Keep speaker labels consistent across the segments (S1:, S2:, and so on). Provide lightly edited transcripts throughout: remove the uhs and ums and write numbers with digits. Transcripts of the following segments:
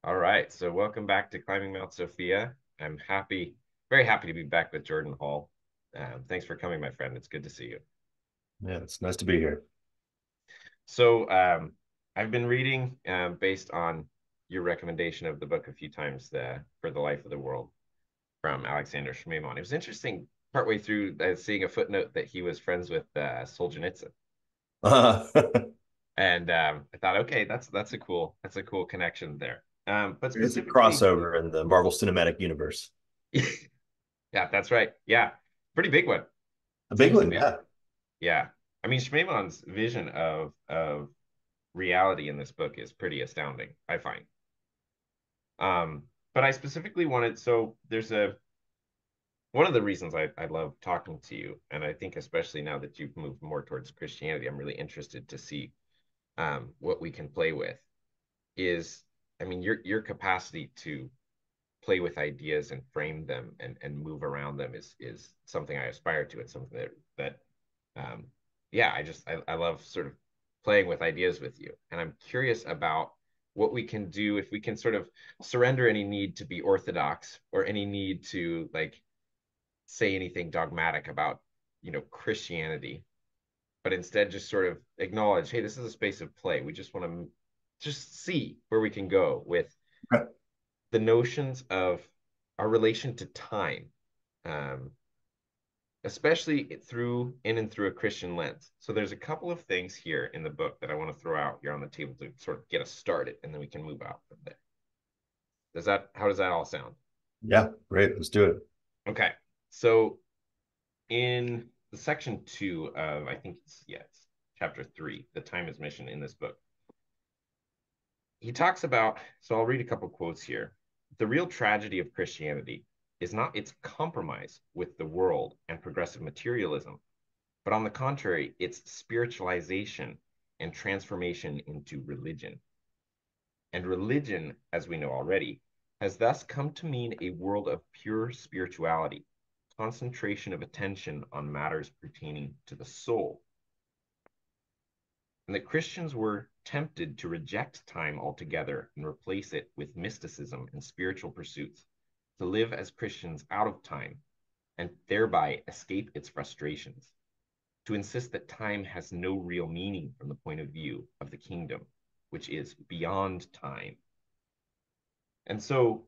S1: All right, so welcome back to Climbing Mount Sophia. I'm happy, very happy to be back with Jordan Hall. Thanks for coming, my friend. It's good to see you.
S2: Yeah, it's nice to be here.
S1: So, I've been reading based on your recommendation of the book a few times, For the Life of the World from Alexander Schmemann. It was interesting partway through seeing a footnote that he was friends with Solzhenitsyn,
S2: Uh,
S1: and I thought, okay, that's a cool connection there. But
S2: it's a
S1: specifically,
S2: crossover in the Marvel Cinematic Universe.
S1: yeah, that's right. Yeah, pretty big one.
S2: A big
S1: Seems to
S2: one,
S1: be.
S2: yeah.
S1: Yeah. I mean, Schmemann's vision of reality in this book is pretty astounding, I find. But I specifically wanted, so there's a one of the reasons I love talking to you, and I think especially now that you've moved more towards Christianity, I'm really interested to see what we can play with is, I mean, your capacity to play with ideas and frame them and move around them is something I aspire to. It's something that um, yeah, I love sort of playing with ideas with you. And I'm curious about what we can do if we can sort of surrender any need to be orthodox or any need to like say anything dogmatic about, Christianity, but instead just sort of acknowledge, hey, this is a space of play. We just want to just see where we can go with
S2: Okay.
S1: the notions of our relation to time, um, especially through in and through a Christian lens. So there's a couple of things here in the book that I want to throw out here on the table to sort of get us started, and then we can move out from there. How does that all sound?
S2: Yeah, great. Let's do it.
S1: Okay. So in the section two of, I think it's chapter three, the time is mission in this book, he talks about, so I'll read a couple quotes here. The real tragedy of Christianity is not its compromise with the world and progressive materialism, but on the contrary, its spiritualization and transformation into religion. And religion, as we know already, has thus come to mean a world of pure spirituality, concentration of attention on matters pertaining to the soul. And that Christians were tempted to reject time altogether and replace it with mysticism and spiritual pursuits, to live as Christians out of time and thereby escape its frustrations, to insist that time has no real meaning from the point of view of the kingdom, which is beyond time. And so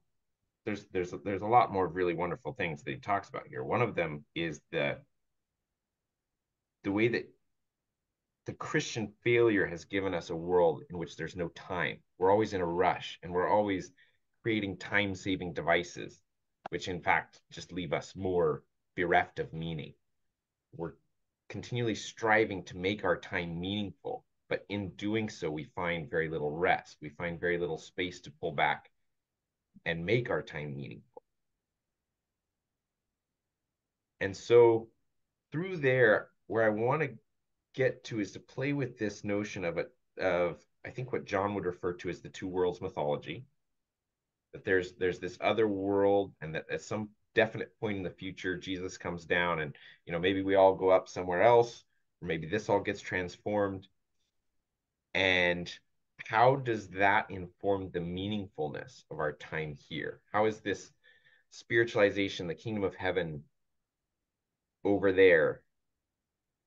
S1: there's a lot more really wonderful things that he talks about here. One of them is the way that the Christian failure has given us a world in which there's no time. We're always in a rush and we're always creating time saving devices, which in fact just leave us more bereft of meaning. We're continually striving to make our time meaningful, but in doing so, we find very little rest. We find very little space to pull back and make our time meaningful. And so, through there, where I want to get to is to play with this notion of I think what John would refer to as the two worlds mythology. That there's this other world, and that at some definite point in the future, Jesus comes down, and maybe we all go up somewhere else, or maybe this all gets transformed. And how does that inform the meaningfulness of our time here? How is this spiritualization, the kingdom of heaven over there,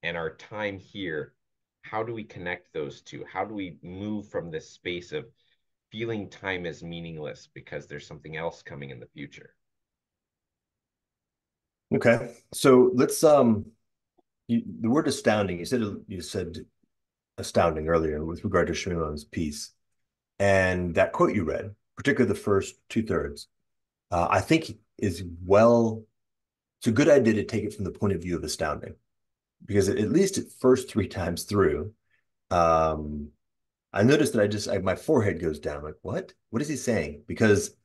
S1: and our time here, how do we connect those two? How do we move from this space of feeling time as meaningless because there's something else coming in the future?
S2: Okay. So let's the word astounding, you said astounding earlier with regard to Schumann's piece. And that quote you read, particularly the first two-thirds, I think is it's a good idea to take it from the point of view of astounding. Because at least at first three times through, um, I noticed that my forehead goes down. Like, what? What is he saying? Because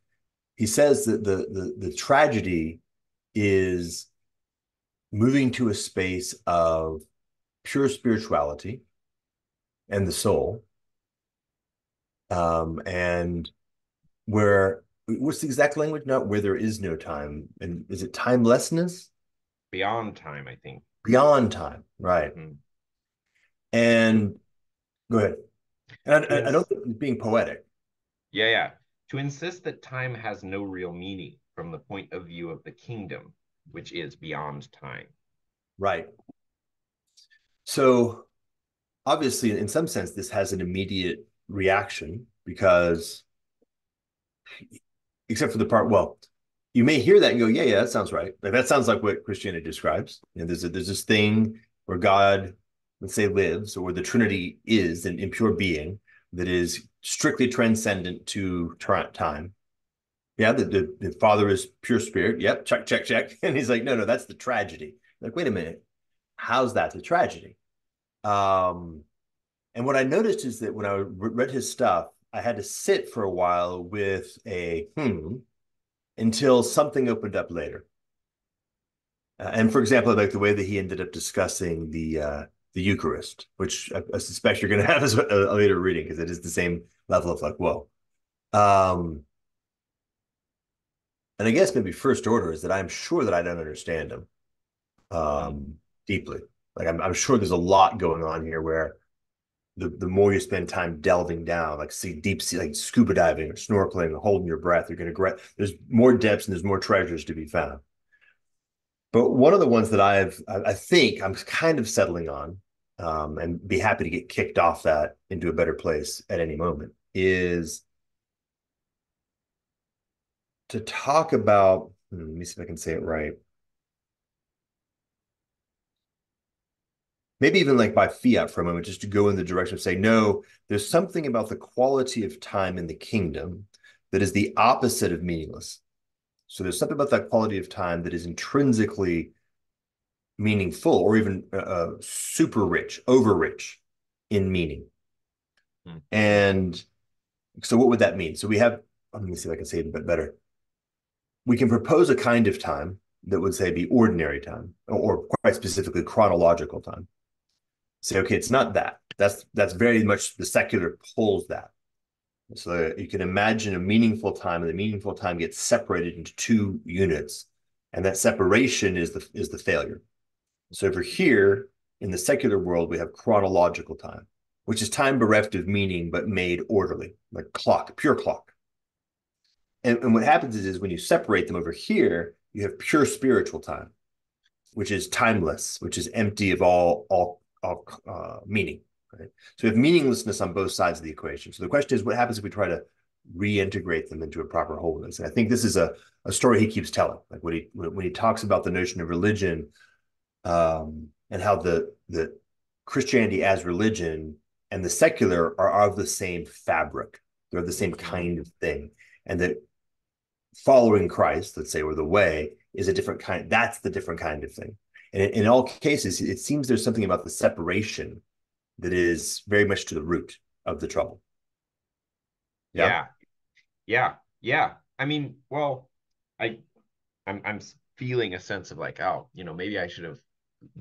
S2: he says that the tragedy is moving to a space of pure spirituality and the soul, and where what's the exact language? Not where there is no time, and is it timelessness?
S1: Beyond time, I think.
S2: Beyond time, right?
S1: Mm-hmm. To
S2: And go ahead. And
S1: to
S2: I don't
S1: ins-
S2: think it's being poetic.
S1: yeah, yeah. to insist that time has no real meaning from the point of view of the kingdom, which is beyond time.
S2: Right. So obviously, in some sense, this has an immediate reaction because, except for the part, well, you may hear that and go, yeah, yeah, that sounds right. Like that sounds like what Christianity describes. You know, there's this thing where God, let's say, lives, or where the Trinity is an impure being that is strictly transcendent to time. Yeah, the Father is pure spirit. Yep, check, check, check. And he's like, no, no, that's the tragedy. Like, wait a minute, how's that the tragedy? Um, and what I noticed is that when I read his stuff, I had to sit for a while with a until something opened up later. And for example, like the way that he ended up discussing the Eucharist, which I suspect you're going to have as a later reading because it is the same level of like, whoa. Um, and I guess maybe first order is that I'm sure that I don't understand him
S1: Mm.
S2: deeply. Like I'm sure there's a lot going on here where the more you spend time delving down, like see deep sea, like scuba diving or snorkeling or holding your breath, you're going to there's more depths and there's more treasures to be found. But one of the ones that I think I'm kind of settling on, and be happy to get kicked off that into a better place at any moment, is to talk about. Let me see if I can say it right. Maybe even like by fiat for a moment, just to go in the direction of saying, no, there's something about the quality of time in the kingdom that is the opposite of meaningless. So there's something about that quality of time that is intrinsically meaningful or even super rich, over rich in meaning.
S1: Mm-hmm.
S2: And so what would that mean? So we have, let me see if I can say it a bit better. We can propose a kind of time that would say be ordinary time or quite specifically chronological time. Say, okay, it's not that. That's very much the secular pulls that. So you can imagine a meaningful time, and the meaningful time gets separated into two units, and that separation is the failure. So over here in the secular world, we have chronological time, which is time bereft of meaning but made orderly, like clock, pure clock. And what happens is when you separate them over here, you have pure spiritual time, which is timeless, which is empty of all meaning. Right? So we have meaninglessness on both sides of the equation. So the question is, what happens if we try to reintegrate them into a proper wholeness? And I think this is a story he keeps telling. Like when he talks about the notion of religion, and how the Christianity as religion and the secular are of the same fabric. They're the same
S1: Mm-hmm.
S2: kind of thing, and that following Christ, let's say, or the way, is a different kind. That's the different kind of thing. And in all cases, it seems there's something about the separation that is very much to the root of the trouble. Yeah.
S1: Yeah, yeah, yeah. I mean, well, I I'm feeling a sense of like, oh, maybe I should have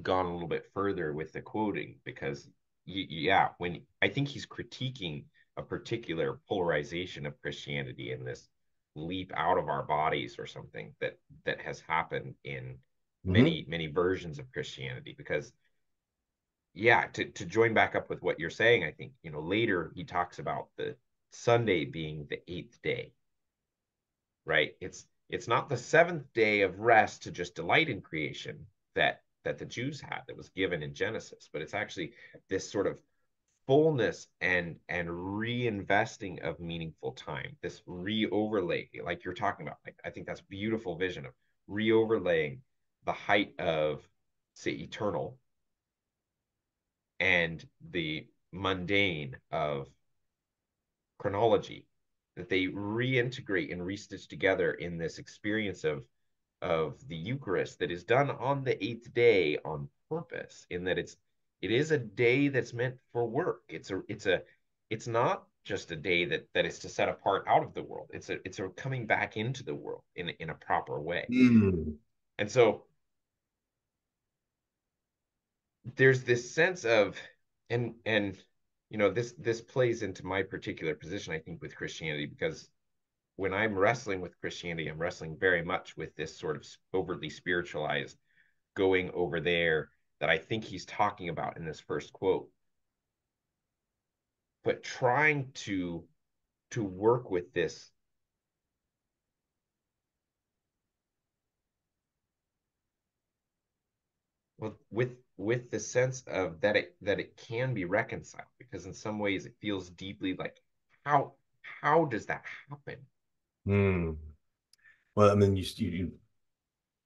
S1: gone a little bit further with the quoting because yeah, when I think he's critiquing a particular polarization of Christianity in this leap out of our bodies or something that has happened in
S2: Mm-hmm.
S1: many versions of Christianity because yeah, to join back up with what you're saying, I think, later he talks about the Sunday being the eighth day, right? It's not the seventh day of rest to just delight in creation that the Jews had that was given in Genesis, but it's actually this sort of fullness and reinvesting of meaningful time, this re-overlay, like you're talking about. Like, I think that's a beautiful vision of re-overlaying the height of, say, eternal and the mundane of chronology, that they reintegrate and restitch together in this experience of the Eucharist that is done on the eighth day on purpose, in that it is a day that's meant for work. It's not just a day that is to set apart out of the world. It's a coming back into the world in a proper way.
S2: Mm.
S1: And so there's this sense of, and this plays into my particular position, I think, with Christianity, because when I'm wrestling with Christianity, I'm wrestling very much with this sort of overtly spiritualized going over there that I think he's talking about in this first quote, but trying to work with this Well, with the sense of that it can be reconciled, because in some ways it feels deeply like how how does that happen?
S2: Hmm. Well, I mean, you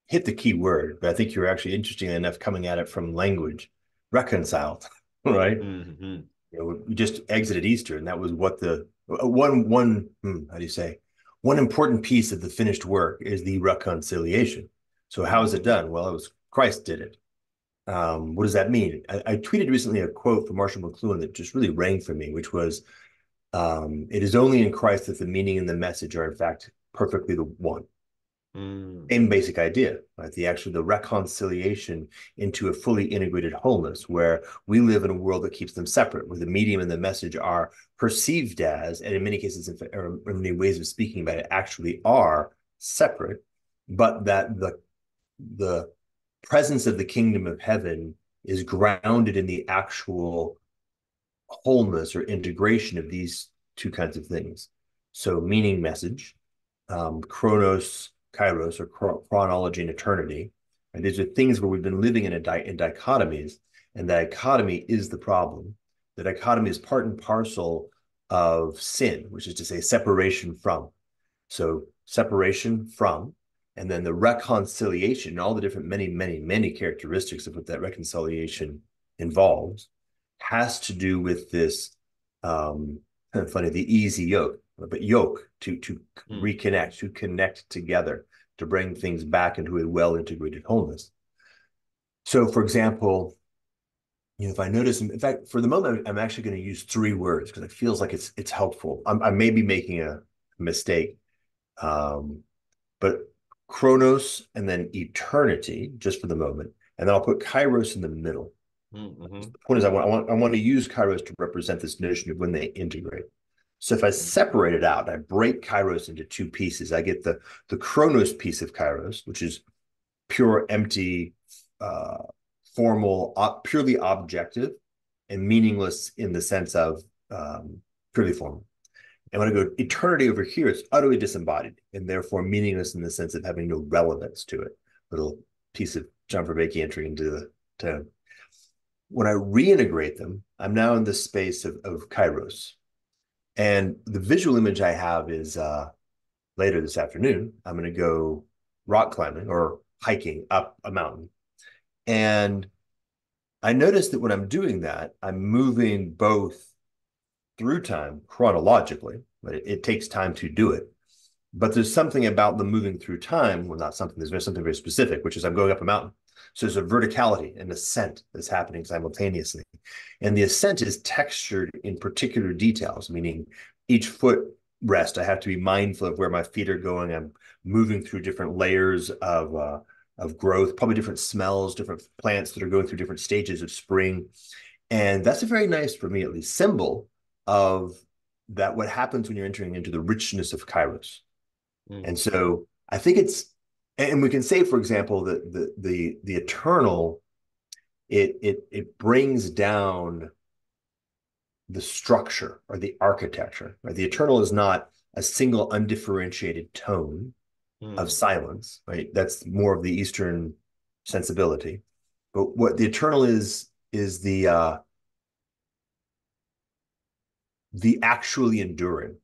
S2: hit the key word, but I think you're actually interesting enough coming at it from language, reconciled, right?
S1: Hmm.
S2: You know, we just exited Easter, and that was what the one how do you say, one important piece of the finished work is the reconciliation. So how is it
S1: Hmm.
S2: done? Well, it was Christ did it. What does that mean? I tweeted recently a quote from Marshall McLuhan that just really rang for me, which was, "It is only in Christ that the meaning and the message are in fact perfectly the one."
S1: Mm.
S2: Same basic idea, right? The reconciliation into a fully integrated wholeness, where we live in a world that keeps them separate, where the medium and the message are perceived as, and in many cases, or in many ways of speaking about it, actually are separate, but that the presence of the kingdom of heaven is grounded in the actual wholeness or integration of these two kinds of things. So, meaning, message, Chronos, Kairos, or chronology and eternity. And these are things where we've been living in dichotomies, and the dichotomy is the problem. The dichotomy is part and parcel of sin, which is to say, separation from. So, separation from, and then the reconciliation, and all the different, many, many, many characteristics of what that reconciliation involves, has to do with this, kind of funny, the easy yoke, but yoke to
S1: Mm.
S2: reconnect, to connect together, to bring things back into a well integrated wholeness. So, for example, if I notice, in fact, for the moment, I'm actually going to use three words because it feels like it's helpful. I may be making a mistake, um, but Chronos and then eternity, just for the moment, and then I'll put Kairos in the middle.
S1: Mm-hmm.
S2: The point is, I want to use Kairos to represent this notion of when they integrate. So if I separate it out, I break Kairos into two pieces. I get the Chronos piece of Kairos, which is pure, empty, uh, formal, purely objective, and meaningless in the sense of purely formal. And when I go eternity over here, it's utterly disembodied and therefore meaningless in the sense of having no relevance to it. Little piece of John Vervaeke entry into the to when I reintegrate them, I'm now in the space of Kairos. And the visual image I have is later this afternoon, I'm going to go rock climbing or hiking up a mountain. And I noticed that when I'm doing that, I'm moving both through time chronologically, but it takes time to do it. But there's something about the moving through time, well, not something, there's something very specific, which is I'm going up a mountain. So there's a verticality and ascent that's happening simultaneously. And the ascent is textured in particular details, meaning each foot rest, I have to be mindful of where my feet are going. I'm moving through different layers of growth, probably different smells, different plants that are going through different stages of spring. And that's a very nice, for me at least, symbol of that what happens when you're entering into the richness of Kairos. And
S1: Mm.
S2: so I think it's, and we can say, for example, that the eternal, it brings down the structure or the architecture. Right? The eternal is not a single undifferentiated tone of
S1: Mm.
S2: silence. Right? That's more of the Eastern sensibility. But what the eternal is the actually enduring.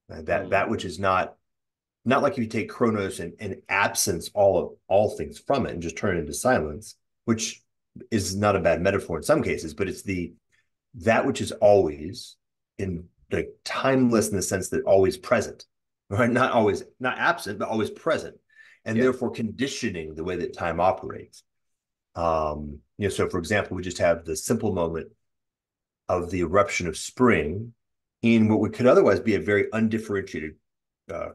S2: That which
S1: Mm.
S2: is not like if you take Chronos and absence all things from it and just turn it into silence, which is not a bad metaphor in some cases, but it's that which is always in like timeless in the sense that always present, right? Not always not absent, but always present, and
S1: Yeah.
S2: therefore conditioning the way that time operates. So for example, we just have the simple moment of the eruption of spring in what would could otherwise be a very undifferentiated uh,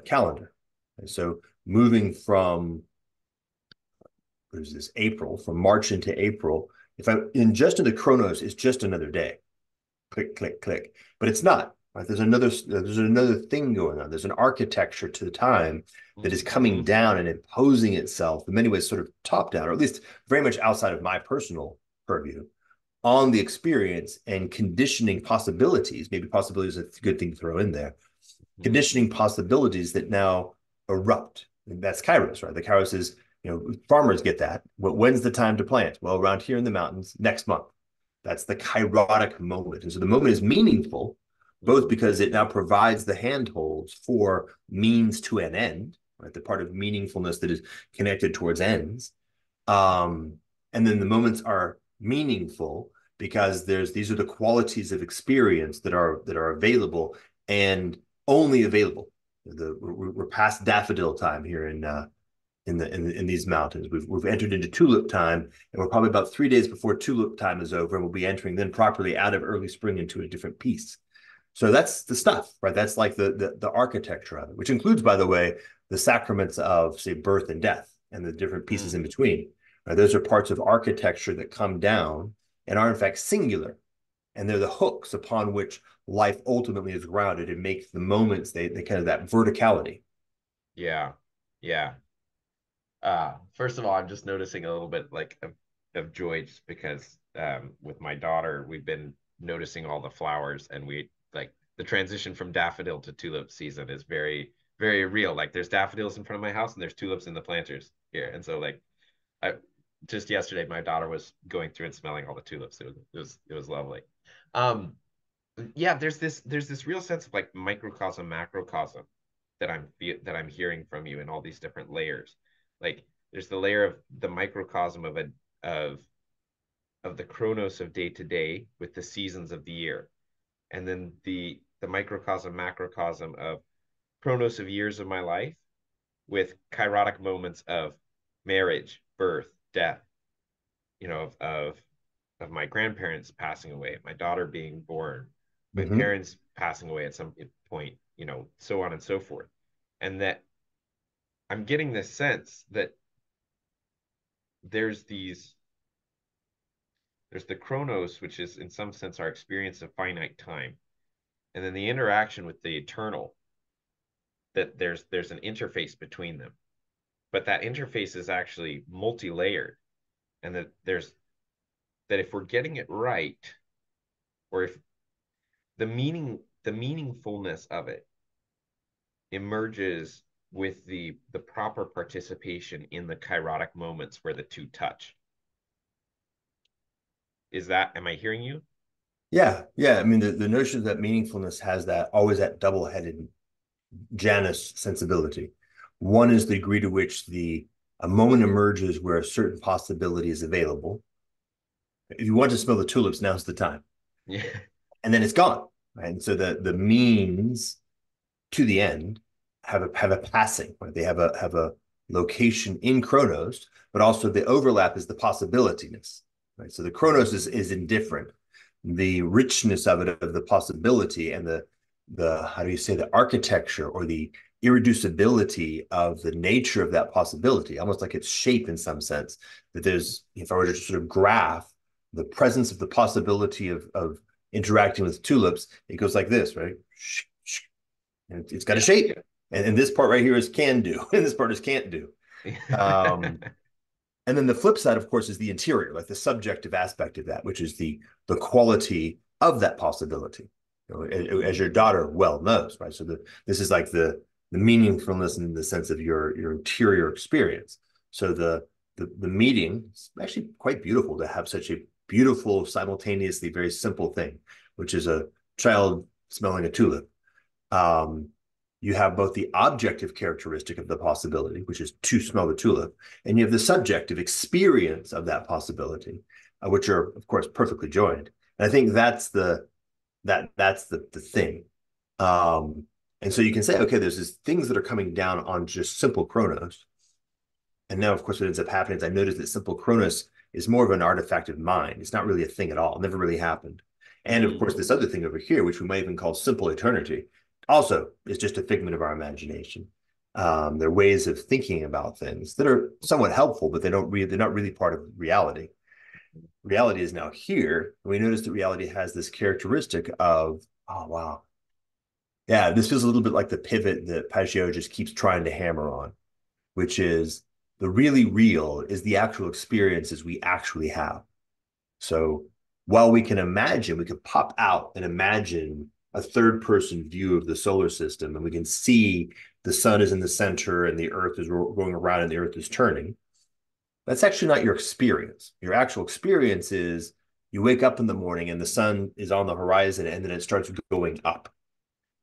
S2: calendar. And so moving from what is this April, from March into April, if I'm in just in the Chronos, it's just another day. Click, click, click. But it's not. Right? There's another thing going on. There's an architecture to the time that is
S1: Mm-hmm.
S2: coming down and imposing itself in many ways, sort of top down, or at least very much outside of my personal purview on the experience and conditioning possibilities. Maybe possibilities is a good thing to throw in there.
S1: Mm-hmm.
S2: Conditioning possibilities that now erupt. And that's Kairos, right? The Kairos is Farmers get that. When's the time to plant? Well, around here in the mountains, next month. That's the kairotic moment. And so the moment is meaningful, both because it now provides the handholds for means to an end, right? The part of meaningfulness that is connected towards ends. Um, and then the moments are meaningful because these are the qualities of experience that are available and only available. We're past daffodil time here in these mountains. We've entered into tulip time, and we're probably about 3 days before tulip time is over, and we'll be entering then properly out of early spring into a different piece. So that's the stuff, right? That's like the architecture of it, which includes, by the way, the sacraments of, say, birth and death and the different pieces
S1: Mm.
S2: in between. Right? Those are parts of architecture that come down and are in fact singular, and they're the hooks upon which life ultimately is grounded and make the moments they kind of that verticality.
S1: Yeah. Yeah. First of all, I'm just noticing a little bit like of joy just because with my daughter, we've been noticing all the flowers and we like the transition from daffodil to tulip season is very, very real. Like there's daffodils in front of my house and there's tulips in the planters here. And so like I just yesterday my daughter was going through and smelling all the tulips. It was lovely. Um yeah, there's this real sense of like microcosm, macrocosm that I'm hearing from you in all these different layers. Like there's the layer of the microcosm of of the chronos of day to day with the seasons of the year, and then the microcosm, macrocosm of chronos of years of my life with kairotic moments of marriage, birth, death, of my grandparents passing away, my daughter being born, my
S2: Mm-hmm.
S1: parents passing away at some point, so on and so forth. And that I'm getting this sense that there's these there's the chronos, which is in some sense our experience of finite time, and then the interaction with the eternal, that there's an interface between them. But that interface is actually multi-layered, and that if we're getting it right, or if the meaningfulness of it emerges with the proper participation in the kairotic moments where the two touch. Am I hearing you?
S2: Yeah, yeah. I mean, the notion that meaningfulness has that always that double-headed Janus sensibility. One is the degree to which the a moment emerges where a certain possibility is available. If you want to smell the tulips, now's the time.
S1: Yeah.
S2: And then it's gone. Right? And so the means to the end have a passing, right? They have a location in Chronos, but also the overlap is the possibilityness. Right. So the Chronos is indifferent. The richness of it, of the possibility and the how do you say the architecture or the irreducibility of the nature of that possibility, almost like its shape in some sense. That there's, if I were to sort of graph the presence of the possibility of interacting with tulips, it goes like this, right? And it's got a
S1: Yeah.
S2: shape. And this part right here is can do, and this part is can't do. Um, and then the flip side, of course, is the interior, like the subjective aspect of that, which is the quality of that possibility. As your daughter well knows, right? So this is like the meaningfulness in the sense of your interior experience. So the meeting is actually quite beautiful to have such a beautiful, simultaneously very simple thing, which is a child smelling a tulip. um, you have both the objective characteristic of the possibility, which is to smell the tulip, and you have the subjective experience of that possibility, which are, of course, perfectly joined. And I think that's the thing. Um, and so you can say, okay, there's these things that are coming down on just simple chronos. And now, of course, what ends up happening is I noticed that simple chronos is more of an artifact of mind. It's not really a thing at all. It never really happened. And of course,
S1: Mm.
S2: this other thing over here, which we might even call simple eternity, also is just a figment of our imagination. They're ways of thinking about things that are somewhat helpful, but they're not really part of reality. Reality is now here. And we notice that reality has this characteristic of, oh, wow. Yeah, this feels a little bit like the pivot that Pageau just keeps trying to hammer on, which is the really real is the actual experiences we actually have. So while we can pop out and imagine a third person view of the solar system, and we can see the sun is in the center and the earth is going around and the earth is turning. That's actually not your experience. Your actual experience is you wake up in the morning and the sun is on the horizon and then it starts going up.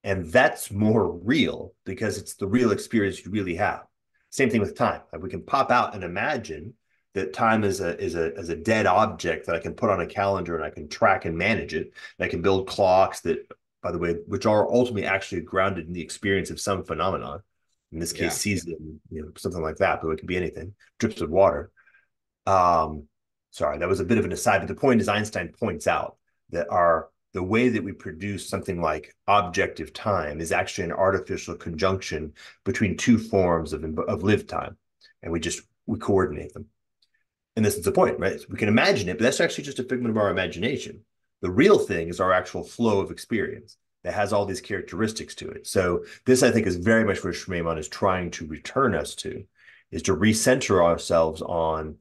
S2: And that's more real because it's the real experience you really have. Same thing with time. Like we can pop out and imagine that time is a dead object that I can put on a calendar and I can track and manage it. And I can build clocks that, by the way, which are ultimately actually grounded in the experience of some phenomenon. In this case,
S1: Yeah.
S2: season, something like that, but it could be anything. Drips of water. Um, Sorry, that was a bit of an aside, but the point is Einstein points out that the way that we produce something like objective time is actually an artificial conjunction between two forms of lived time, and we coordinate them. And this is the point, right? We can imagine it, but that's actually just a figment of our imagination. The real thing is our actual flow of experience that has all these characteristics to it. So this, I think, is very much where Schmemann is trying to return us to, is to recenter ourselves on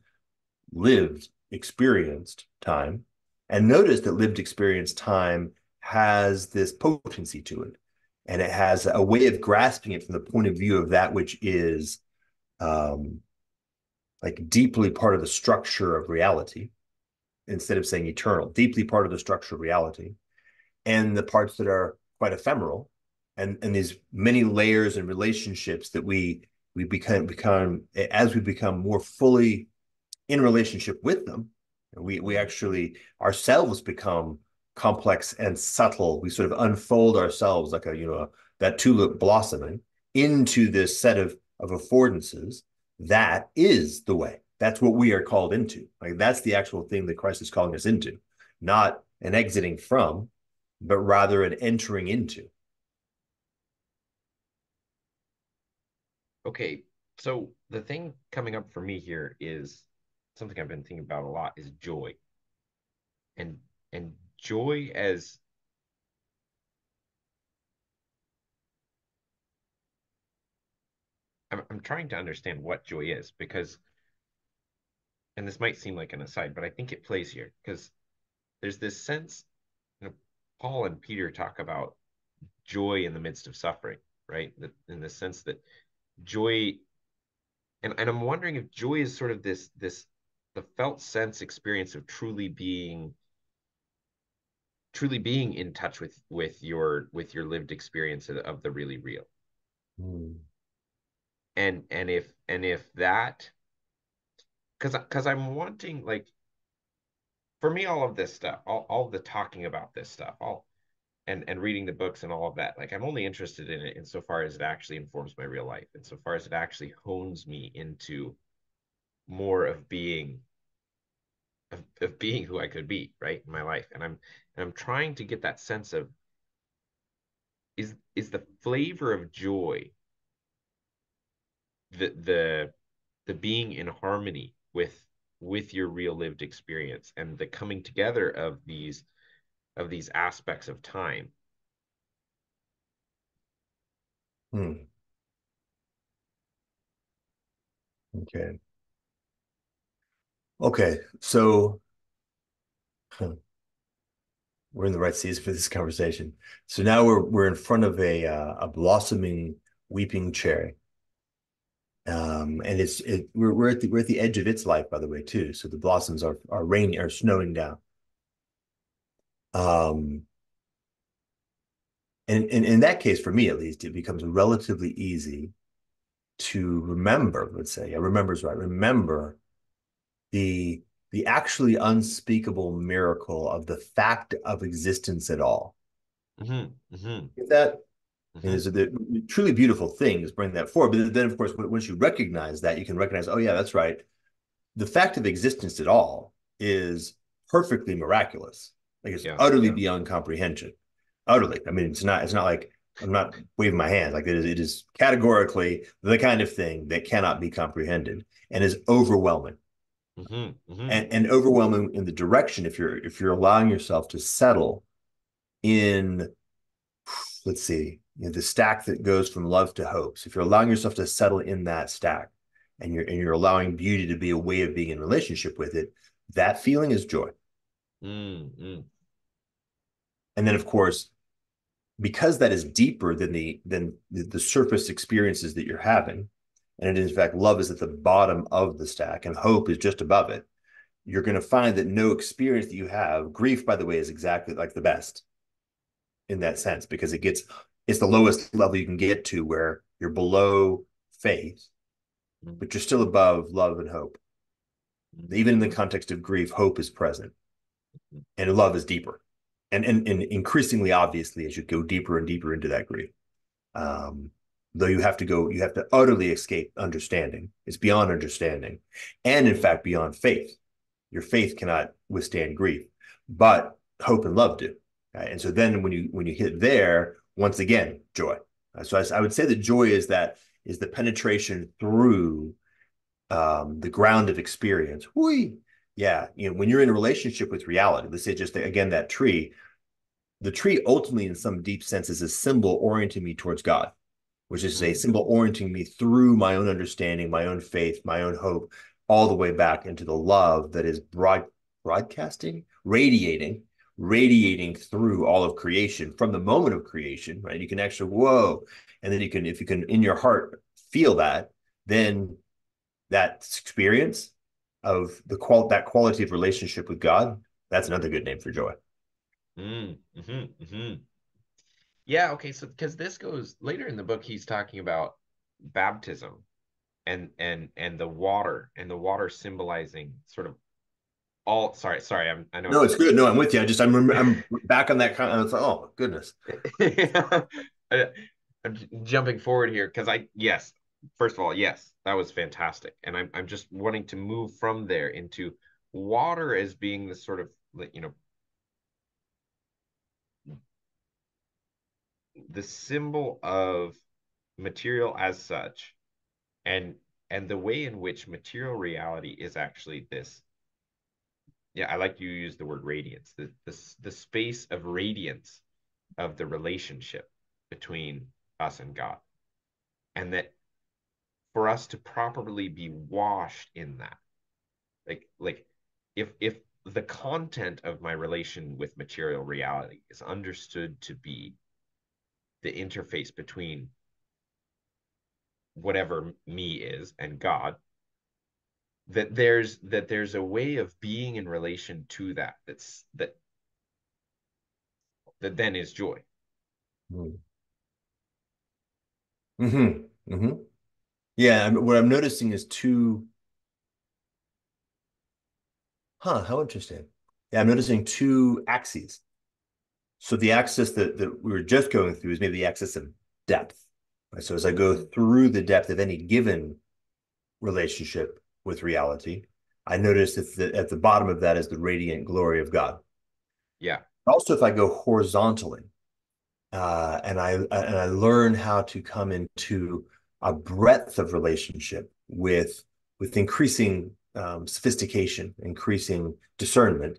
S2: lived experienced time, and notice that lived experienced time has this potency to it, and it has a way of grasping it from the point of view of that which is um, like deeply part of the structure of reality, instead of saying eternal, deeply part of the structure of reality, and the parts that are quite ephemeral, and these many layers and relationships that we become as we become more fully in relationship with them. We
S1: Mm.
S2: actually ourselves become complex and subtle. We sort of unfold ourselves like that tulip blossoming into this set of affordances. That is the way. That's what we are called into. Like that's the actual thing that Christ is calling us into, not an exiting from, but rather an entering into.
S1: Okay. So the thing coming up for me here is something I've been thinking about a lot is joy. And and joy as I'm trying to understand what joy is because, and this might seem like an aside, but I think it plays here because there's this sense, you know, Paul and Peter talk about joy in the midst of suffering, right? That in the sense that joy, and I'm wondering if joy is sort of this the felt sense experience of truly being in touch with your lived experience of the really real.
S2: Mm.
S1: And if that, because I'm wanting, like, for me, all of this stuff, all the talking about this stuff, all and reading the books and all of that, like, I'm only interested in it insofar as it actually informs my real life, insofar as it actually hones me into more of being who I could be, right, in my life. And I'm trying to get that sense of, is the flavor of joy the being in harmony with your real lived experience and the coming together of these aspects of time.
S2: Hmm. Okay. Okay. So huh, we're in the right season for this conversation. So now we're in front of a blossoming weeping cherry. And we're at the edge of its life, by the way, too. So the blossoms are raining are snowing down. Um, and in that case, for me at least, it becomes relatively easy to remember, let's say, yeah, remember's right. Remember the the actually unspeakable miracle of the fact of existence at all.
S1: Mm-hmm, mm-hmm,
S2: That and
S1: mm-hmm.
S2: is the truly beautiful things bring that forward. But then, of course, once you recognize that, you can recognize, oh yeah, that's right. The fact of existence at all is perfectly miraculous. Like it's
S1: Yeah,
S2: utterly
S1: yeah.
S2: beyond comprehension. Utterly. I mean, it's not like I'm not waving my hands. Like it is categorically the kind of thing that cannot be comprehended and is overwhelming.
S1: Mm-hmm, mm-hmm.
S2: And overwhelming in the direction if you're allowing yourself to settle in, let's see, the stack that goes from love to hopes. If you're allowing yourself to settle in that stack, and you're allowing beauty to be a way of being in relationship with it, that feeling is joy.
S1: Mm-hmm.
S2: And then, of course, because that is deeper than the surface experiences that you're having, and it is in fact love is at the bottom of the stack and hope is just above it, you're going to find that no experience that you have, grief, by the way, is exactly like the best in that sense, because it's the lowest level you can get to where you're below faith,
S1: Mm,
S2: but you're still above love and hope.
S1: mm,
S2: Even in the context of grief, hope is present
S1: mm,
S2: and love is deeper. And increasingly obviously as you go deeper and deeper into that grief. Um, though you have to utterly escape understanding. It's beyond understanding. And in fact, beyond faith. Your faith cannot withstand grief, but hope and love do. Right? And so then when you hit there, once again, joy. So I would say that joy is the penetration through the ground of experience. Whee! Yeah, when you're in a relationship with reality, let's say just again that tree, the tree ultimately, in some deep sense, is a symbol orienting me towards God, which is a
S1: mm,
S2: symbol orienting me through my own understanding, my own faith, my own hope, all the way back into the love that is broadcasting, radiating through all of creation from the moment of creation, right? You can actually, whoa. And then if you can in your heart feel that, then that experience of that quality of relationship with God, that's another good name for joy.
S1: mm, Yeah, okay, so because this goes later in the book, he's talking about baptism and the water symbolizing sort of all. Sorry, I know
S2: No,
S1: it's
S2: it's good. No, I'm with you. I'm back on that kind of, it's like, oh goodness.
S1: I, I'm jumping forward here because yes, first of all, yes, that was fantastic, and I'm just wanting to move from there into water as being the sort of the symbol of material as such, and the way in which material reality is actually this. Yeah, I like you use the word radiance, the space of radiance of the relationship between us and God, and that for us to properly be washed in that, like if the content of my relation with material reality is understood to be the interface between whatever me is and God, that there's a way of being in relation to that then is joy.
S2: Mm-hmm. Mm-hmm. Yeah, what I'm noticing is how interesting. Yeah, I'm noticing two axes. So the axis that we were just going through is maybe the axis of depth. Right? So as I go through the depth of any given relationship with reality, I notice that at the bottom of that is the radiant glory of God.
S1: Yeah.
S2: Also, if I go horizontally, and I learn how to come into a breadth of relationship with increasing sophistication, increasing discernment.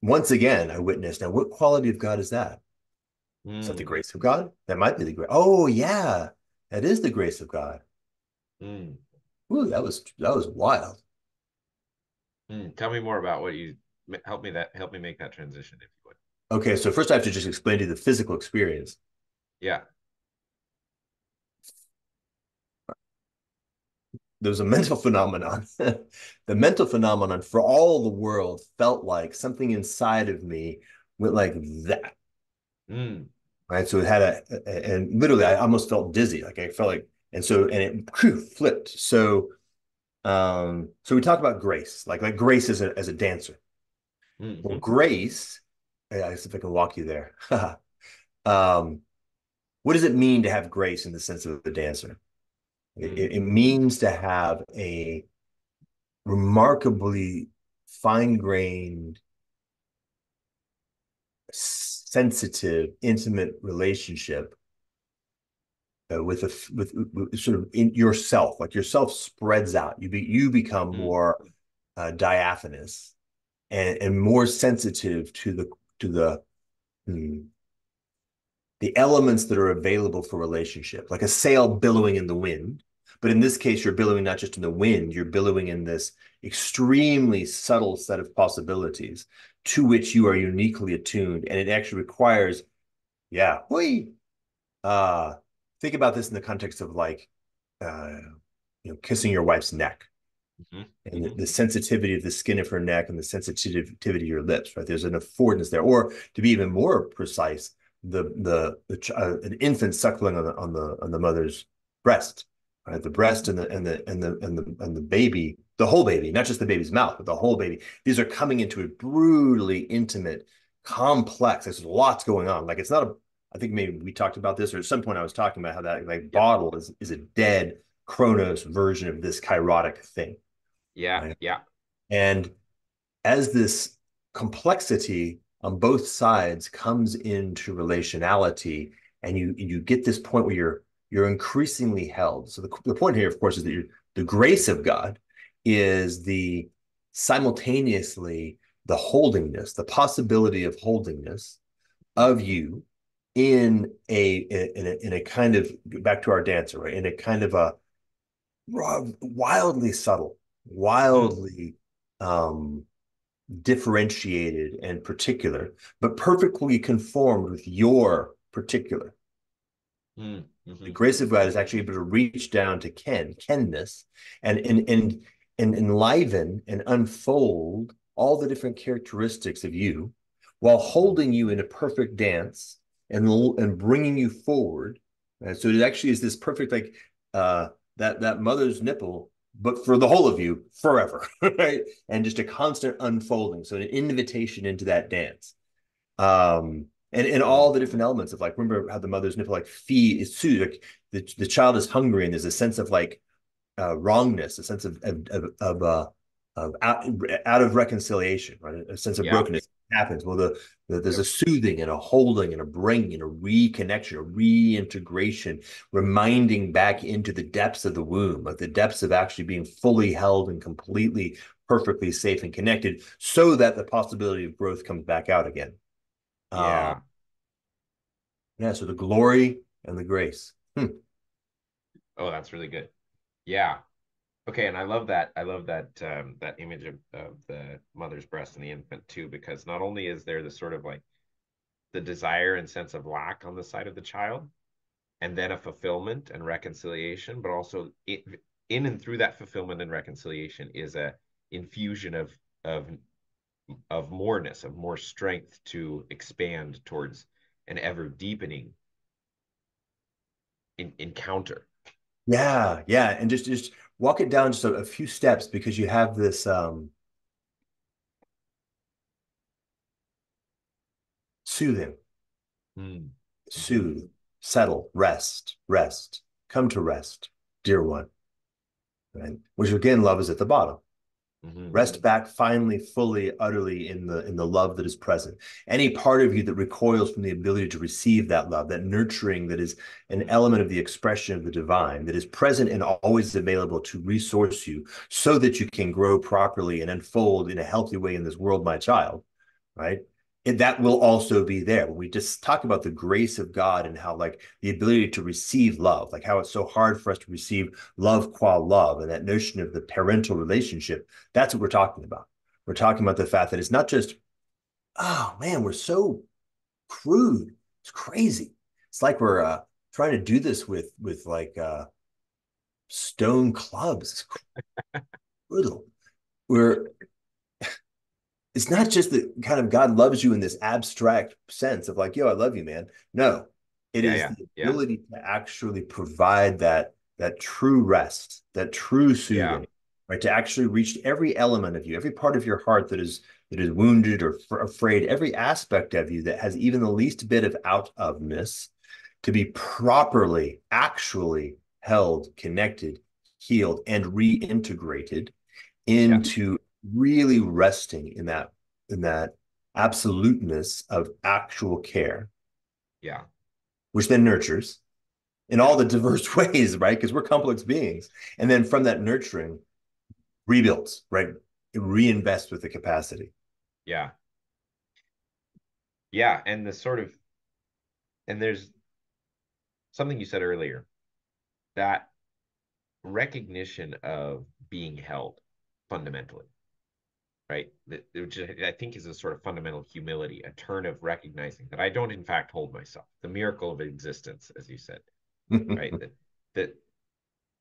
S2: Once again, I witnessed. Now, what quality of God is that? Is that the
S1: Mm,
S2: grace of God? That might be the grace. Oh yeah, that is the grace of God.
S1: mm,
S2: Ooh, that was wild.
S1: Tell me more about what you help me make that transition if you would.
S2: Okay, so first I have to just explain to you the physical experience.
S1: Yeah.
S2: There's a mental phenomenon. The mental phenomenon for all the world felt like something inside of me went like that.
S1: Mm,
S2: Right. So it had and literally I almost felt dizzy. Like I felt like, and it flipped. So we talk about grace, like grace as a dancer. Well,
S1: mm-hmm,
S2: grace, I guess if I can walk you there. um, what does it mean to have grace in the sense of a dancer?
S1: mm,
S2: It means to have a remarkably fine-grained, sensitive, intimate relationship with sort of in yourself. Like yourself spreads out. You become
S1: mm,
S2: more diaphanous and more sensitive to hmm, the elements that are available for relationship, like a sail billowing in the wind. But in this case, you're billowing not just in the wind, you're billowing in this extremely subtle set of possibilities to which you are uniquely attuned. And it actually requires, yeah, whee, uh, think about this in the context of like uh, kissing your wife's neck,
S1: Hmm.
S2: and
S1: Hmm.
S2: the sensitivity of the skin of her neck and the sensitivity of your lips, right? There's an affordance there. Or to be even more precise, an infant suckling on the mother's breast, right? The breast and the baby, the whole baby, not just the baby's mouth, but the whole baby. These are coming into a brutally intimate, complex. There's lots going on. Like it's not a. I think maybe we talked about this, or at some point I was talking about how that like
S1: Yep.
S2: bottle is a dead Cronos version of this chirotic thing,
S1: Yeah.
S2: right?
S1: Yeah.
S2: And as this complexity on both sides comes into relationality, and you get this point where you're increasingly held. So the point here, of course, is that the grace of God is the simultaneously the holdingness, the possibility of holdingness of you in a kind of, back to our dancer, right? In a kind of a wildly subtle,
S1: Mm-hmm.
S2: wildly um, differentiated and particular, but perfectly conformed with your particular. The
S1: Mm-hmm.
S2: grace of God is actually able to reach down to kenness, and enliven and unfold all the different characteristics of you, while holding you in a perfect dance and bringing you forward. Right? So it actually is this perfect, like that mother's nipple, but for the whole of you forever, right? And just a constant unfolding. So an invitation into that dance. And
S1: Mm.
S2: all the different elements of, like, remember how the mother's nipple like feed is soothed, like the child is hungry, and there's a sense of like wrongness, a sense of out of reconciliation, right? A sense of
S1: Yeah.
S2: brokenness happens. Well, there's a soothing and a holding and a bringing and a reconnection, a reintegration, reminding back into the depths of the womb, like the depths of actually being fully held and completely, perfectly safe and connected, so that the possibility of growth comes back out again. Uh,
S1: Yeah.
S2: yeah, so the glory and the grace.
S1: Oh, that's really good. Yeah. Okay, and I love that. I love that that image of the mother's breast and the infant too, because not only is there the sort of like the desire and sense of lack on the side of the child, and then a fulfillment and reconciliation, but also in and through that fulfillment and reconciliation is a infusion of of moreness, of more strength to expand towards an ever deepening encounter.
S2: Yeah, yeah, and just walk it down just a few steps, because you have this soothing,
S1: Mm. Hmm.
S2: soothe, settle, rest, come to rest, dear one, right? Which again, love is at the bottom.
S1: Hmm.
S2: Rest back finally, fully, utterly in the love that is present. Any part of you that recoils from the ability to receive that love, that nurturing that is an element of the expression of the divine, that is present and always available to resource you so that you can grow properly and unfold in a healthy way in this world, my child, right? And that will also be there. When we just talk about the grace of God and how, like, the ability to receive love, like how it's so hard for us to receive love qua love, and that notion of the parental relationship, that's what we're talking about. We're talking about the fact that it's not just, oh man, we're so crude. It's crazy. It's like we're trying to do this with like stone clubs. It's brutal. We're It's not just that kind of God loves you in this abstract sense of like, yo, I love you, man. No, it
S1: Yeah,
S2: is
S1: yeah,
S2: the
S1: yeah,
S2: ability to actually provide that true rest, that true
S1: yeah,
S2: soothing, right? To actually reach every element of you, every part of your heart that is wounded or afraid, every aspect of you that has even the least bit of out ofness, to be properly, actually held, connected, healed, and reintegrated
S1: yeah,
S2: into really resting in that absoluteness of actual care,
S1: yeah,
S2: which then nurtures in
S1: yeah,
S2: all the diverse ways, right? Because we're complex beings. And then from that nurturing, rebuilds, right? It reinvests with the capacity.
S1: yeah, yeah. And the sort of, and there's something you said earlier, that recognition of being held fundamentally, right? Which I think is a sort of fundamental humility, a turn of recognizing that I don't in fact hold myself, the miracle of existence, as you said, right? That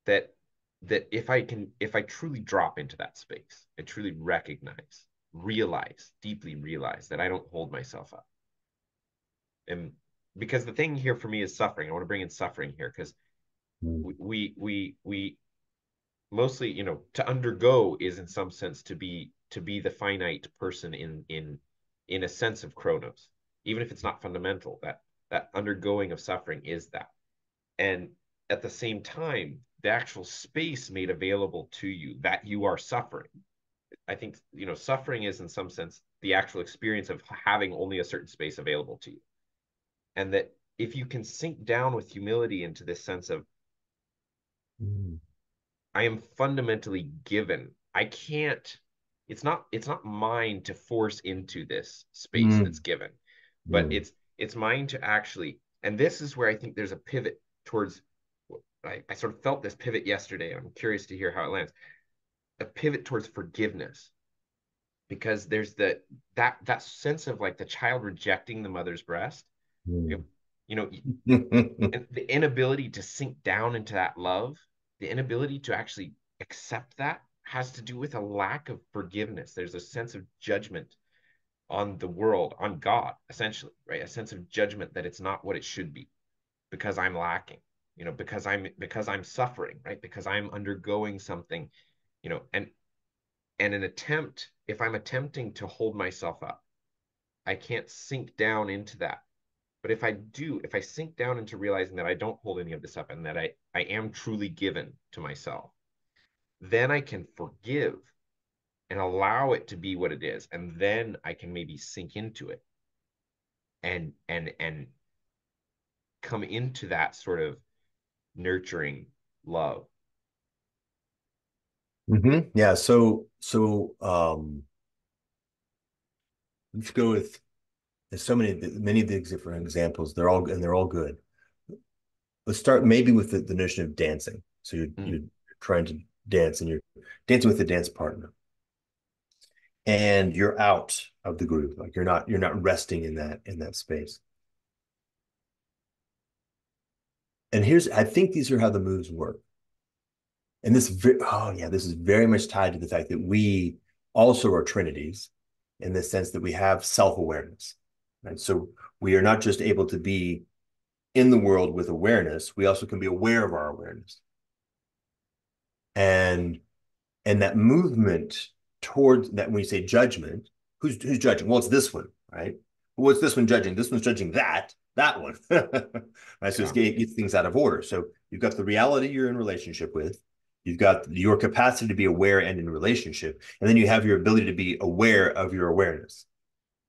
S1: that if I truly drop into that space, I truly recognize, realize, deeply realize that I don't hold myself up. And because the thing here for me is suffering. I want to bring in suffering here because
S2: Mm.
S1: we mostly, to undergo is in some sense to be the finite person in a sense of Chronos, even if it's not fundamental. That undergoing of suffering is that, and at the same time, the actual space made available to you that you are suffering. I think suffering is in some sense the actual experience of having only a certain space available to you, and that if you can sink down with humility into this sense of
S2: Mm.
S1: I am fundamentally given. I can't, it's not mine to force into this space that's
S2: Mm.
S1: given, but
S2: Mm.
S1: it's mine to actually, and this is where I think there's a pivot towards I sort of felt this pivot yesterday. I'm curious to hear how it lands. A pivot towards forgiveness. Because there's that sense of like the child rejecting the mother's breast. It,
S2: Mm.
S1: you know, and the inability to sink down into that love, the inability to actually accept that has to do with a lack of forgiveness. There's a sense of judgment on the world, on God, essentially, right? A sense of judgment that it's not what it should be because I'm lacking, because I'm suffering, right? Because I'm undergoing something, and an attempt, if I'm attempting to hold myself up, I can't sink down into that. But if I sink down into realizing that I don't hold any of this up and that I am truly given to myself, then I can forgive and allow it to be what it is. And then I can maybe sink into it and come into that sort of nurturing love.
S2: Yeah. So let's go with there's so many of these different examples. They're all good. Let's start maybe with the notion of dancing. So you're
S1: Mm,
S2: trying to dance and you're dancing with a dance partner. And you're out of the group. Like you're not resting in that space. And I think these are how the moves work. And this is very much tied to the fact that we also are trinities in the sense that we have self-awareness. Right? So we are not just able to be in the world with awareness, we also can be aware of our awareness. And and that movement towards that, when you say judgment, who's judging? Well, it's this one, right? What's this one judging? This one's judging that one. Right. So
S1: yeah.
S2: it gets things out of order. So you've got the reality you're in relationship with, you've got your capacity to be aware and in relationship, and then you have your ability to be aware of your awareness.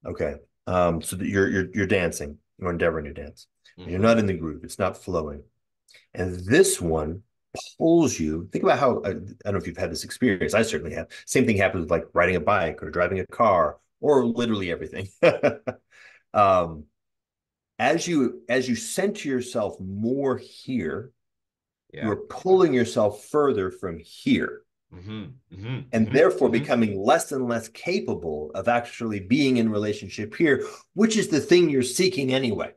S2: Okay. So that you're dancing, you're endeavoring to dance. And you're
S1: Mm-hmm.
S2: not in the group, it's not flowing. And this one pulls you. Think about how I don't know if you've had this experience. I certainly have. Same thing happens with like riding a bike or driving a car or literally everything. um, as you center yourself more here, you
S1: Yeah.
S2: are pulling yourself further from here,
S1: Mm-hmm. Mm-hmm.
S2: and
S1: Mm-hmm.
S2: therefore
S1: Mm-hmm.
S2: becoming less and less capable of actually being in relationship here, which is the thing you're seeking anyway.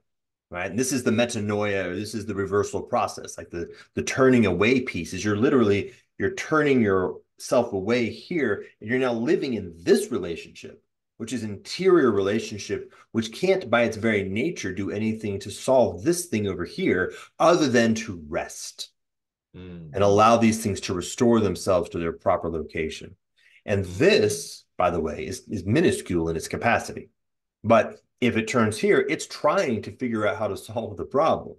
S2: Right. And this is the metanoia, or this is the reversal process, like the turning away piece is you're turning yourself away here, and you're now living in this relationship, which is interior relationship, which can't by its very nature do anything to solve this thing over here other than to rest and
S1: Mm-hmm.
S2: allow these things to restore themselves to their proper location. And
S1: Mm-hmm.
S2: this, by the way, is minuscule in its capacity. But if it turns here, it's trying to figure out how to solve the problem,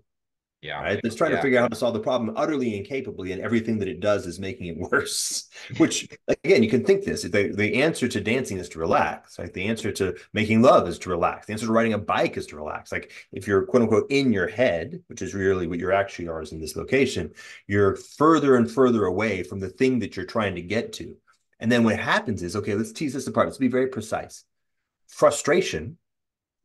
S1: Yeah.
S2: right? It's trying to
S1: Yeah.
S2: figure out how to solve the problem utterly incapably, and everything that it does is making it worse. Which, again, you can think this: the answer to dancing is to relax. Like the answer to making love is to relax. The answer to riding a bike is to relax. Like if you're quote unquote in your head, which is really what you actually are, is in this location, you're further and further away from the thing that you're trying to get to. And then what happens is, okay, let's tease this apart. Let's be very precise. Frustration,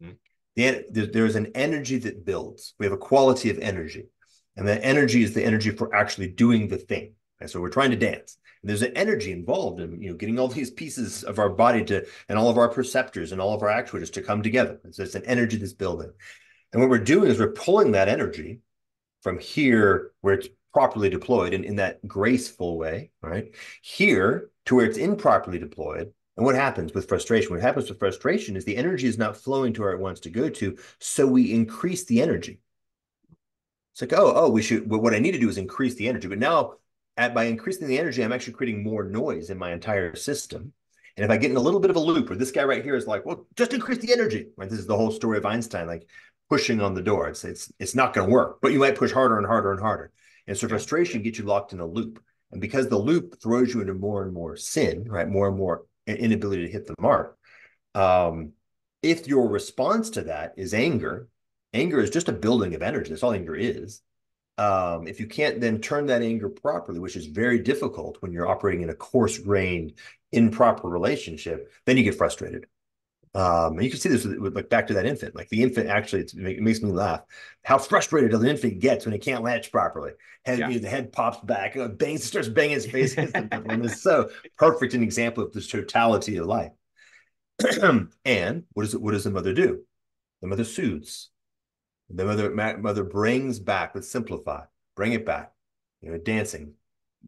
S1: Mm-hmm.
S2: there's an energy that builds. We have a quality of energy. And that energy is the energy for actually doing the thing. And so we're trying to dance. And there's an energy involved in getting all these pieces of our body to and all of our perceptors and all of our actuators to come together. And so it's an energy that's building. And what we're doing is we're pulling that energy from here where it's properly deployed in that graceful way, right? Here, to where it's improperly deployed. And what happens with frustration? What happens with frustration is the energy is not flowing to where it wants to go to, so we increase the energy. It's like, we should, what I need to do is increase the energy. But now, by increasing the energy, I'm actually creating more noise in my entire system. And if I get in a little bit of a loop where this guy right here is like, well, just increase the energy, right? This is the whole story of Einstein, like pushing on the door. It's not going to work, but you might push harder and harder and harder. And so
S1: Yeah.
S2: frustration gets you locked in a loop. And because the loop throws you into more and more sin, right? More and more inability to hit the mark. Um, if your response to that is anger, anger is just a building of energy. That's all anger is. If you can't then turn that anger properly, which is very difficult when you're operating in a coarse-grained, improper relationship, then you get frustrated. And you can see this with like back to that infant. Like the infant actually, it makes me laugh how frustrated an infant gets when it can't latch properly.
S1: Yeah.
S2: The head pops back, bangs, starts banging his face against the nipple, and it's so perfect an example of this totality of life. And what does the mother do? The mother soothes. The mother brings back. Let's simplify. Bring it back. Dancing,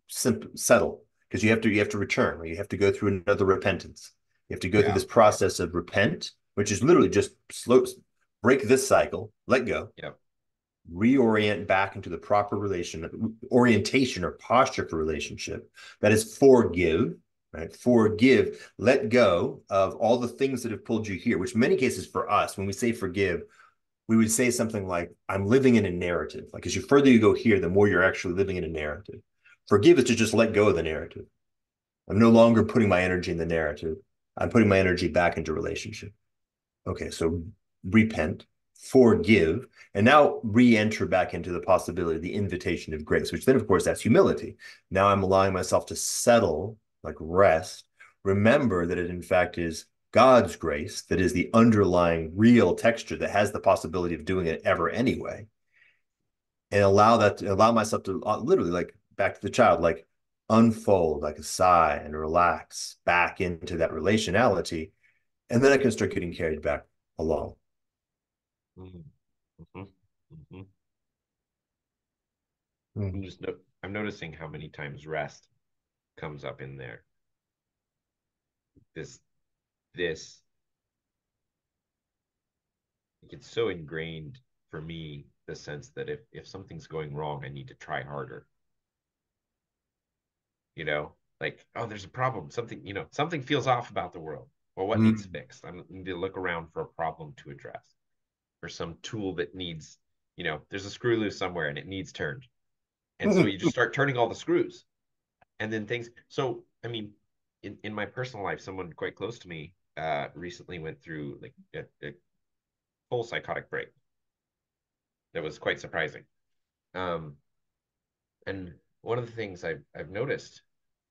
S2: settle, because you have to return. Right? You have to go through another repentance. You have to go through
S1: Yeah.
S2: this process of repent, which is literally just break this cycle, let go,
S1: Yep.
S2: reorient back into the proper orientation or posture for relationship. That is forgive, right? Forgive, let go of all the things that have pulled you here, which in many cases for us, when we say forgive, we would say something like, I'm living in a narrative. Like as you further you go here, the more you're actually living in a narrative. Forgive is to just let go of the narrative. I'm no longer putting my energy in the narrative. I'm putting my energy back into relationship. Okay, so repent, forgive, and now re-enter back into the possibility, the invitation of grace, which then, of course, that's humility. Now I'm allowing myself to settle, like rest. Remember that it, in fact, is God's grace that is the underlying real texture that has the possibility of doing it ever anyway. And allow myself to literally, like back to the child, like unfold, like a sigh and relax back into that relationality. And then I can start getting carried back along.
S1: Mm-hmm. Mm-hmm. Mm-hmm. I'm
S2: Mm-hmm.
S1: just no, I'm noticing how many times rest comes up in there. This this it's so ingrained for me, the sense that if something's going wrong, I need to try harder. You know, like, oh, there's a problem. Something, something feels off about the world. Well, what needs fixed? I need to look around for a problem to address, or some tool that needs, there's a screw loose somewhere and it needs turned. And so you just start turning all the screws, and then things. So, I mean, in my personal life, someone quite close to me recently went through like a full psychotic break. That was quite surprising. Um, and one of the things I've noticed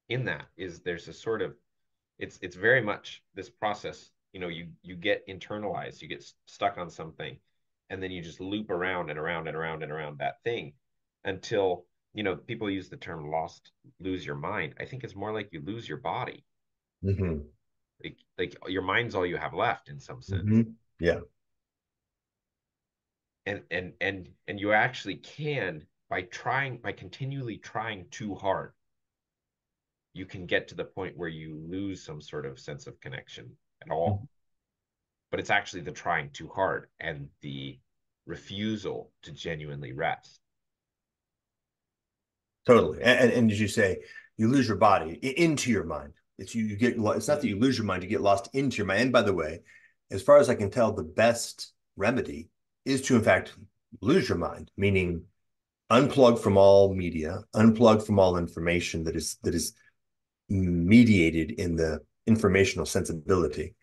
S1: in that is there's a sort of, it's very much this process. You get internalized, you get stuck on something, and then you just loop around and around and around and around that thing until, people use the term lose your mind. I think it's more like you lose your body.
S2: Mm-hmm.
S1: Like your mind's all you have left in some sense.
S2: Mm-hmm. Yeah,
S1: And you actually can, by continually trying too hard, you can get to the point where you lose some sort of sense of connection at all. But it's actually the trying too hard and the refusal to genuinely rest.
S2: totally. And as you say, you lose your body into your mind. You get. It's not that you lose your mind; you get lost into your mind. And by the way, as far as I can tell, the best remedy is to, in fact, lose your mind, meaning unplug from all media, unplug from all information that is mediated in the informational sensibility.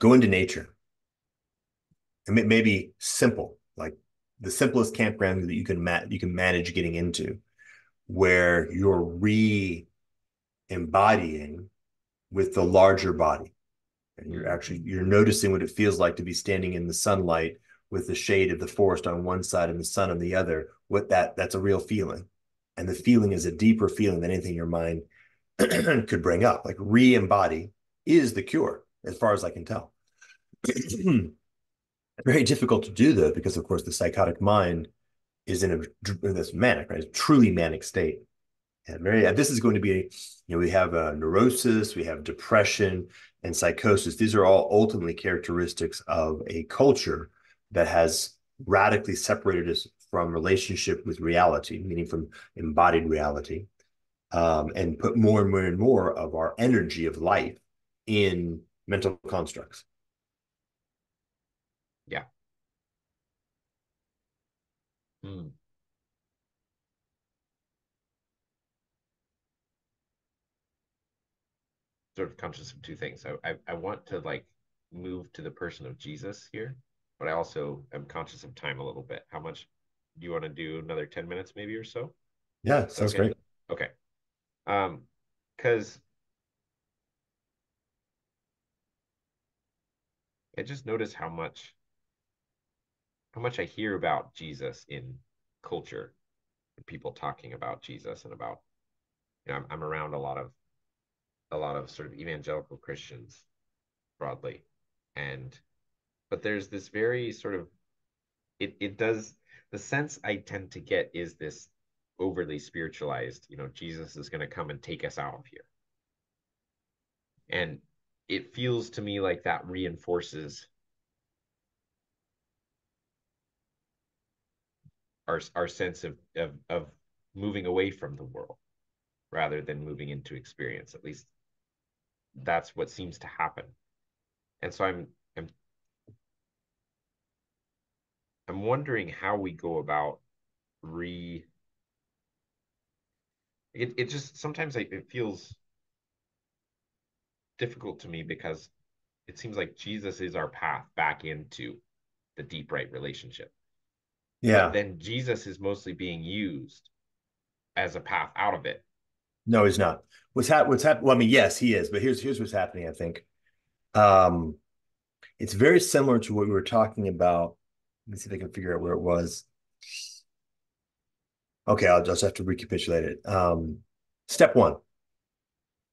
S2: Go into nature, and maybe simple, like the simplest campground that you can manage getting into, where you're re-embodying with the larger body, and you're noticing what it feels like to be standing in the sunlight with the shade of the forest on one side and the sun on the other. That's a real feeling, and the feeling is a deeper feeling than anything your mind could bring up. Like re-embody is the cure, as far as I can tell. Very difficult to do though, because of course the psychotic mind is in this manic, right? It's truly manic state. And this is going to be, we have neurosis, we have depression and psychosis. These are all ultimately characteristics of a culture that has radically separated us from relationship with reality, meaning from embodied reality, and put more and more and more of our energy of life in mental constructs.
S1: Yeah. Mm. Sort of conscious of two things. I want to like move to the person of Jesus here, but I also am conscious of time a little bit. How much do you want to do? Another 10 minutes maybe or so?
S2: Yeah,
S1: Is that
S2: sounds
S1: okay?
S2: great.
S1: Okay. Because I just notice how much I hear about Jesus in culture, people talking about Jesus and about, I'm around a lot of sort of evangelical Christians broadly. And but there's this very sort of it does the sense I tend to get is this overly spiritualized, Jesus is going to come and take us out of here. And it feels to me like that reinforces our sense of moving away from the world rather than moving into experience. At least that's what seems to happen. And so I'm wondering how we go about re it just sometimes it feels difficult to me because it seems like Jesus is our path back into the deep right relationship. But
S2: Yeah.
S1: then Jesus is mostly being used as a path out of it.
S2: No, he's not. What's happening? Well, I mean, yes, he is, but here's what's happening, I think. Um, it's very similar to what we were talking about. Let me see if I can figure out where it was. Okay, I'll just have to recapitulate it. Step one,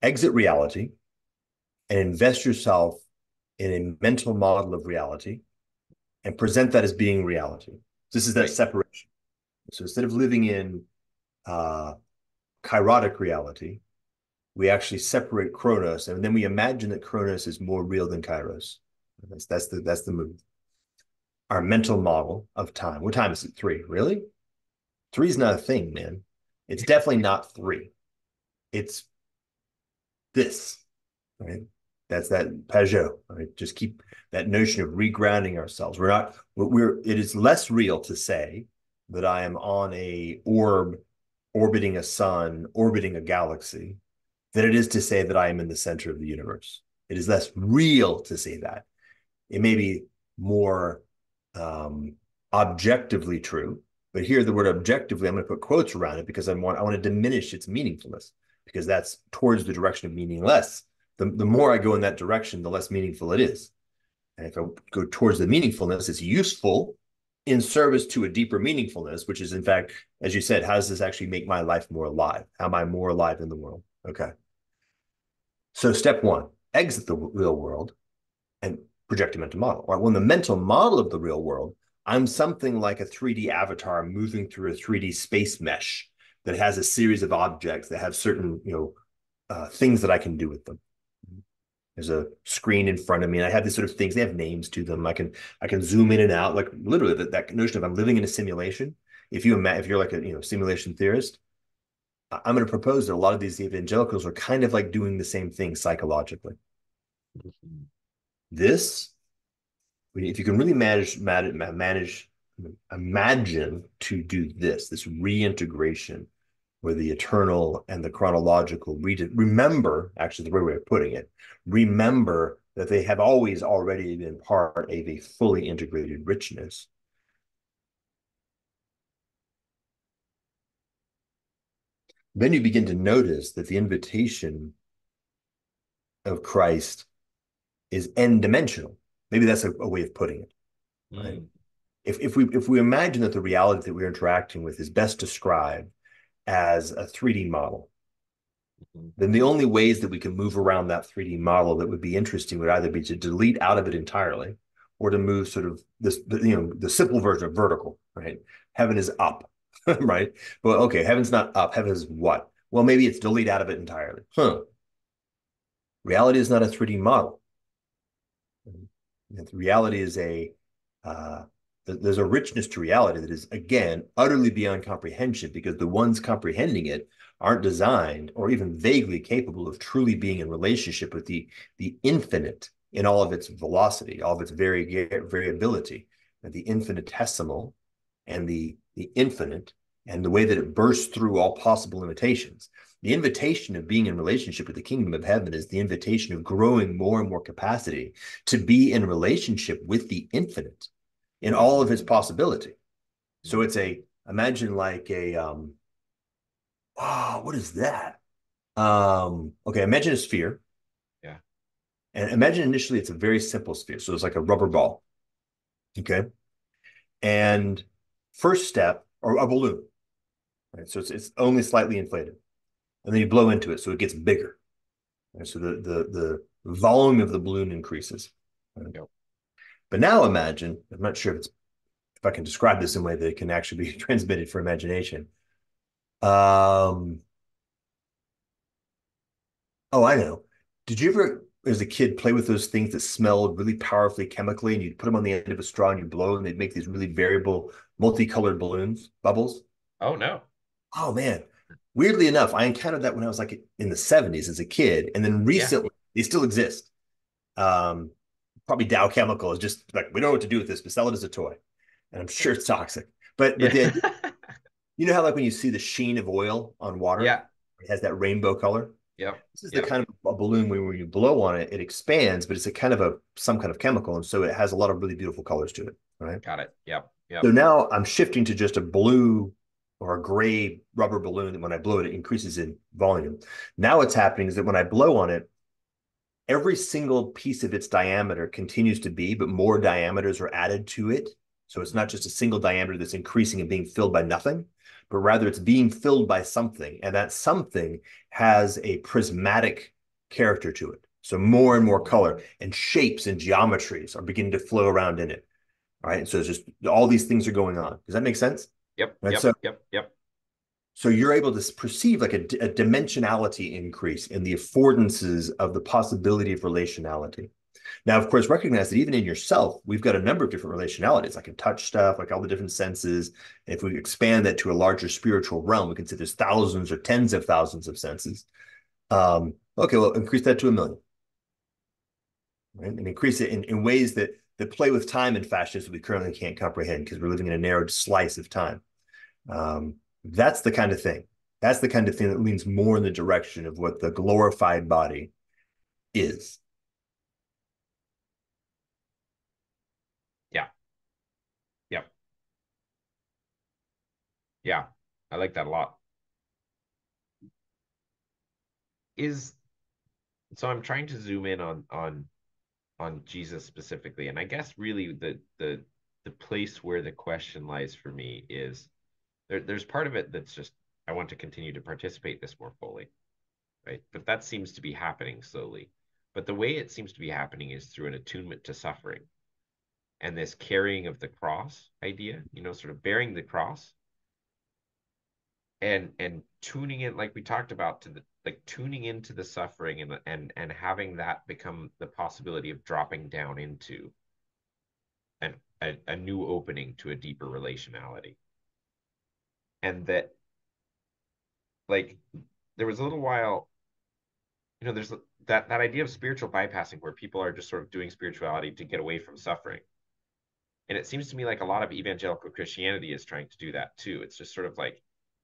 S2: exit reality and invest yourself in a mental model of reality and present that as being reality. This is that
S1: Right.
S2: separation. So instead of living in uh, kairotic reality, we actually separate Cronos, and then we imagine that Cronos is more real than Kairos. That's the move. Our mental model of time. What time is it? 3. Really? Three is not a thing, man. It's definitely not 3. It's this, right? That's that Pajot, right? Just keep that notion of regrounding ourselves. It is less real to say that I am on a orb orbiting a sun, orbiting a galaxy, than it is to say that I am in the center of the universe. It is less real to say that. It may be more um, objectively true, but here the word objectively, I'm going to put quotes around it because I want to diminish its meaningfulness because that's towards the direction of meaningless. The more I go in that direction, the less meaningful it is. And if I go towards the meaningfulness, it's useful in service to a deeper meaningfulness, which is, in fact, as you said, how does this actually make my life more alive? How am I more alive in the world? Okay. So, step one, exit the real world and project a mental model. Or when the mental model of the real world, I'm something like a 3D avatar moving through a 3D space mesh that has a series of objects that have certain, things that I can do with them. There's a screen in front of me, and I have these sort of things. They have names to them. I can zoom in and out, like literally that notion of I'm living in a simulation. If you're like a simulation theorist, I'm going to propose that a lot of these evangelicals are kind of like doing the same thing psychologically. This, if you can really imagine to do this reintegration where the eternal and the chronological remember, actually the right way of putting it, remember that they have always already been part of a fully integrated richness. Then you begin to notice that the invitation of Christ is n-dimensional. Maybe that's a way of putting it, right?
S1: Mm.
S2: If we imagine that the reality that we're interacting with is best described as a 3D model,
S1: Mhm.
S2: then the only ways that we can move around that 3D model that would be interesting would either be to delete out of it entirely or to move sort of this, the simple version of vertical, right? Heaven is up, right? But okay, heaven's not up. Heaven is what? Well, maybe it's delete out of it entirely. Huh. Reality is not a 3D model. Reality is uh, there's a richness to reality that is, again, utterly beyond comprehension because the ones comprehending it aren't designed or even vaguely capable of truly being in relationship with the infinite in all of its velocity, all of its variability, and the infinitesimal and the infinite and the way that it bursts through all possible limitations. The invitation of being in relationship with the kingdom of heaven is the invitation of growing more and more capacity to be in relationship with the infinite in all of its possibility. So it's imagine like what is that? Okay, imagine a sphere.
S1: Yeah.
S2: And imagine initially it's a very simple sphere. So it's like a rubber ball. Okay. And first step, or a balloon, right? So it's only slightly inflated. And then you blow into it so it gets bigger. Right? So the volume of the balloon increases. Right?
S1: Yep.
S2: But now imagine, I'm not sure if I can describe this in a way that it can actually be transmitted for imagination. Um, oh, I know. Did you ever, as a kid, play with those things that smelled really powerfully chemically, and you'd put them on the end of a straw and you blow, and they'd make these really variable, multicolored balloons, bubbles?
S1: Oh no.
S2: Oh man. Weirdly enough, I encountered that when I was like in the 70s as a kid, and then
S1: Yeah.
S2: recently they still exist. Um, Probably Dow Chemical is just like, we don't know what to do with this, but sell it as a toy. And I'm sure it's toxic. But
S1: Yeah.
S2: the idea, you know how like when you see the sheen of oil on water,
S1: Yeah.
S2: it has that rainbow color.
S1: Yep.
S2: This is the
S1: Yep.
S2: kind of a balloon where when you blow on it, it expands, but it's a kind of some kind of chemical, and so it has a lot of really beautiful colors to it. Right.
S1: Got it. Yep.
S2: So
S1: Yep.
S2: now I'm shifting to just a blue or a gray rubber balloon that when I blow it, it increases in volume. Now what's happening is that when I blow on it, every single piece of its diameter continues to be, but more diameters are added to it. So it's not just a single diameter that's increasing and being filled by nothing, but rather it's being filled by something. And that something has a prismatic character to it. So more and more color and shapes and geometries are beginning to flow around in it. All right. So it's just all these things are going on. Does that make sense?
S1: Yep.
S2: Right.
S1: Yep.
S2: So
S1: Yep. Yep.
S2: you're able to perceive like a dimensionality increase in the affordances of the possibility of relationality. Now, of course, recognize that even in yourself, we've got a number of different relationalities. I can touch stuff, like all the different senses. And if we expand that to a larger spiritual realm, we can say there's thousands or tens of thousands of senses. Okay, well, increase that to 1 million, right? And increase it in ways that play with time and fashions that we currently can't comprehend because we're living in a narrowed slice of time. Um, that's the kind of thing. That's the kind of thing that leans more in the direction of what the glorified body is.
S1: Yeah. Yep. Yeah. I like that a lot. Is so I'm trying to zoom in on Jesus specifically, and I guess really the place where the question lies for me is there's part of it that's just I want to continue to participate this more fully, right? But that seems to be happening slowly. But the way it seems to be happening is through an attunement to suffering and this carrying of the cross idea, sort of bearing the cross and tuning in, like we talked about, to the like tuning into the suffering and having that become the possibility of dropping down into a new opening to a deeper relationality. And that, like, there was a little while, there's that idea of spiritual bypassing where people are just sort of doing spirituality to get away from suffering. And it seems to me like a lot of evangelical Christianity is trying to do that too. It's just sort of like,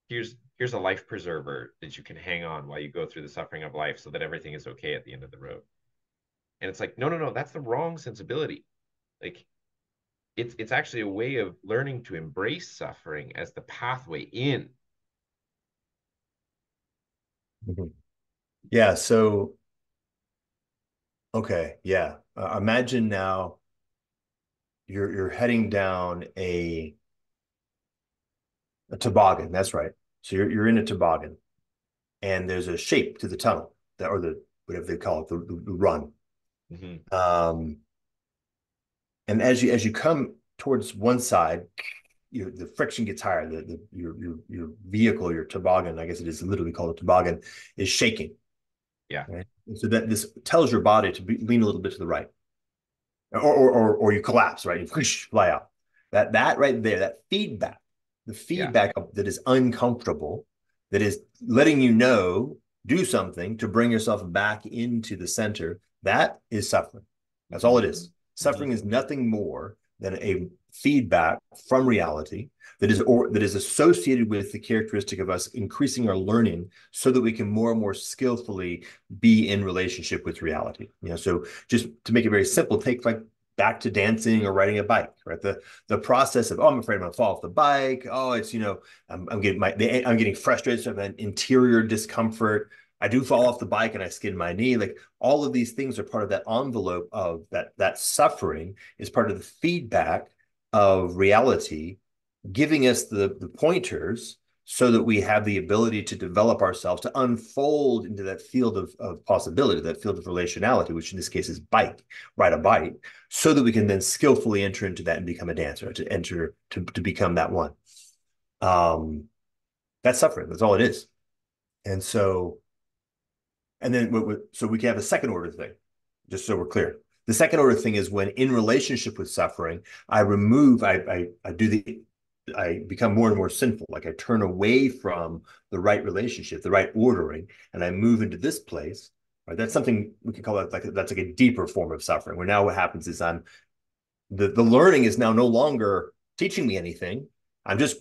S1: here's a life preserver that you can hang on while you go through the suffering of life so that everything is okay at the end of the road. And it's like, no, no, no, that's the wrong sensibility. Like, it's actually a way of learning to embrace suffering as the pathway in.
S2: Mhm. Yeah. So, okay. Yeah. Imagine now you're heading down a toboggan. That's right. So you're in a toboggan, and there's a shape to the tunnel that, or the whatever they call it, the run.
S1: Mm-hmm.
S2: Um, And as you come towards one side, the friction gets higher. Your vehicle, your toboggan, I guess it is literally called a toboggan, is shaking.
S1: Yeah.
S2: Right? And so that this tells your body to lean a little bit to the right, or you collapse, right? You fly out. That right there, that feedback, the
S1: Yeah.
S2: feedback that is uncomfortable, that is letting you know do something to bring yourself back into the center. That is suffering. That's all
S1: Hmm.
S2: it is.
S1: Hmm.
S2: Suffering is nothing more than a feedback from reality that is associated with the characteristic of us increasing our learning so that we can more and more skillfully be in relationship with reality. So just to make it very simple, take like back to dancing or riding a bike, right? The process of, oh, I'm afraid I'm gonna fall off the bike. Oh, it's I'm getting frustrated, so I have an interior discomfort. I do fall
S1: Yeah.
S2: off the bike and I skin my knee. Like all of these things are part of that envelope of that suffering is part of the feedback of reality, giving us the pointers so that we have the ability to develop ourselves, to unfold into that field of possibility, that field of relationality, which in this case is ride a bike, so that we can then skillfully enter into that and become a dancer, to become that one. Um, that's suffering. That's all it is. And so, and then so we can have a second order thing, just so we're clear. The second order thing is when in relationship with suffering, I become more and more sinful. Like I turn away from the right relationship, the right ordering, and I move into this place. Right? That's something we could call it like that's like a deeper form of suffering. Where now what happens is the learning is now no longer teaching me anything. I'm just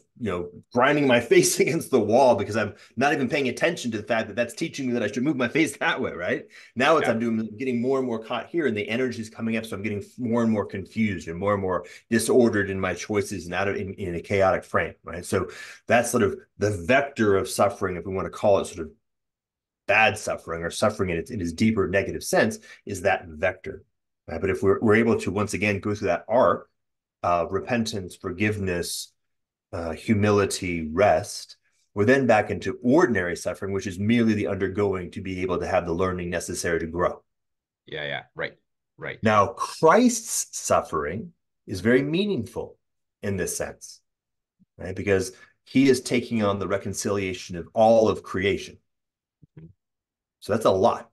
S2: grinding my face against the wall because I'm not even paying attention to the fact that that's teaching me that I should move my face that way. Right now,
S1: Yeah.
S2: I'm getting more and more caught here, and the energy is coming up, so I'm getting more and more confused and more disordered in my choices and out of in a chaotic frame. Right, so that's sort of the vector of suffering, if we want to call it sort of bad suffering or suffering in its deeper negative sense, is that vector. Right? But if we're able to once again go through that arc of repentance, forgiveness, humility, rest, we're then back into ordinary suffering, which is merely the undergoing to be able to have the learning necessary to grow.
S1: Yeah. Yeah. Right. Right.
S2: Now, Christ's suffering is very meaningful in this sense, right? Because he is taking on the reconciliation of all of creation.
S1: Mhm.
S2: So that's a lot.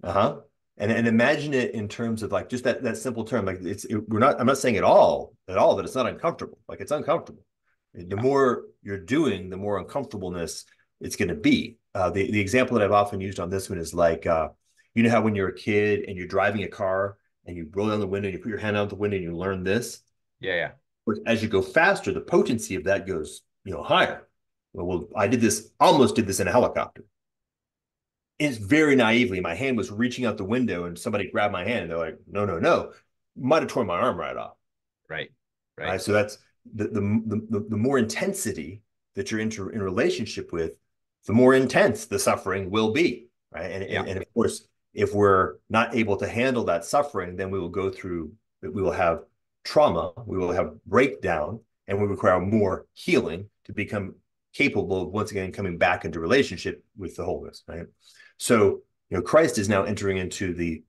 S2: Uh-huh. And imagine it in terms of like just that simple term. Like I'm not saying at all that it's not uncomfortable. Like it's uncomfortable. The
S1: Yeah.
S2: more you're doing, the more uncomfortableness it's going to be. The example that I've often used on this one is like, you know how when you're a kid and you're driving a car and you roll down the window, and you put your hand out the window and you learn this.
S1: Yeah. Yeah.
S2: As you go faster, the potency of that goes, higher. Well, I almost did this in a helicopter. It's very naively, my hand was reaching out the window and somebody grabbed my hand. And they're like, no, no, no. Might have torn my arm right off.
S1: Right.
S2: All
S1: Right.
S2: right. So that's the more intensity that you're in relationship with, the more intense the suffering will be. Right.
S1: Yeah.
S2: And of course, if we're not able to handle that suffering, then we will have trauma, we will have breakdown, and we require more healing to become capable of once again coming back into relationship with the wholeness. Right. So, Christ is now entering into the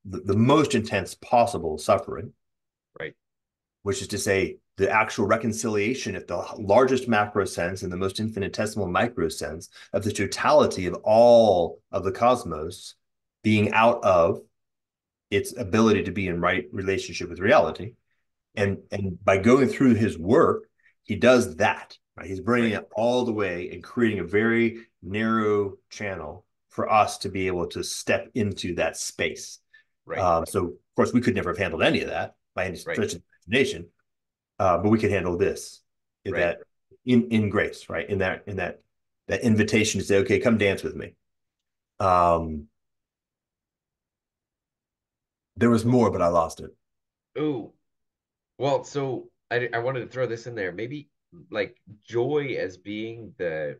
S2: most intense possible suffering,
S1: Right.
S2: which is to say the actual reconciliation at the largest macro sense and the most infinitesimal micro sense of the totality of all of the cosmos being out of its ability to be in right relationship with reality.
S1: Right.
S2: And by going through his work, he does that. Right? He's bringing
S1: Right.
S2: it all the way and creating a very narrow channel for us to be able to step into that space.
S1: Right.
S2: So, of course, we could never have handled any of that by any
S1: Right.
S2: stretch of the imagination, but we could handle this
S1: Right.
S2: that in grace, right? In that invitation to say, okay, come dance with me. Um, there was more, but I lost it.
S1: Oh, well, so I wanted to throw this in there. Maybe like joy as being the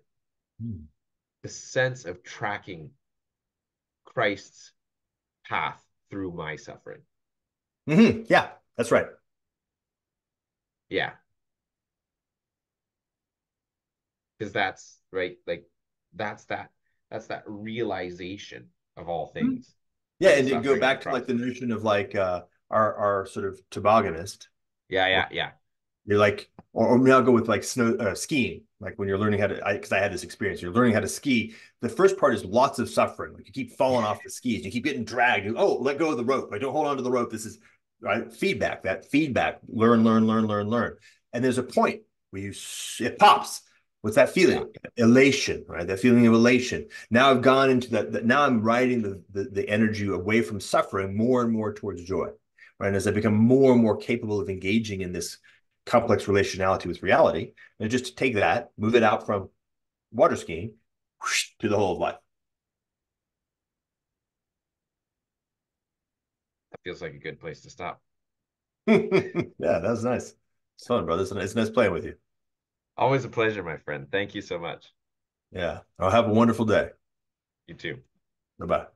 S1: sense of tracking Christ's path through my suffering.
S2: Mm-hmm. Yeah, that's right.
S1: Yeah, because that's right. Like that's that that's that realization of all things.
S2: Yeah,
S1: of the
S2: and to go
S1: suffering and the
S2: back to like the
S1: process.
S2: notion of like our sort of tobogganist,
S1: Yeah,
S2: where
S1: yeah, yeah.
S2: you're like, or maybe I'll go with like snow skiing. Like when you're learning how to, because I had this experience. You're learning how to ski. The first part is lots of suffering. Like you keep falling off the skis. You keep getting dragged. Oh, let go of the rope. Like don't hold on to the rope. This is right feedback. That feedback. Learn, learn, learn, learn, learn. And there's a point where it pops. What's that
S1: Yeah.
S2: feeling? Elation, right? That feeling of elation. Now I've gone into that now I'm riding the energy away from suffering more and more towards joy. Right. And as I become more and more capable of engaging in this complex relationality with reality, and just to take that, move it out from water skiing whoosh, to the whole of life.
S1: That feels like a good place to stop.
S2: Yeah, that was nice. It's fun, brother. It's nice playing with you.
S1: Always a pleasure, my friend. Thank you so much.
S2: Yeah. I'll have a wonderful day.
S1: You too.
S2: Bye bye.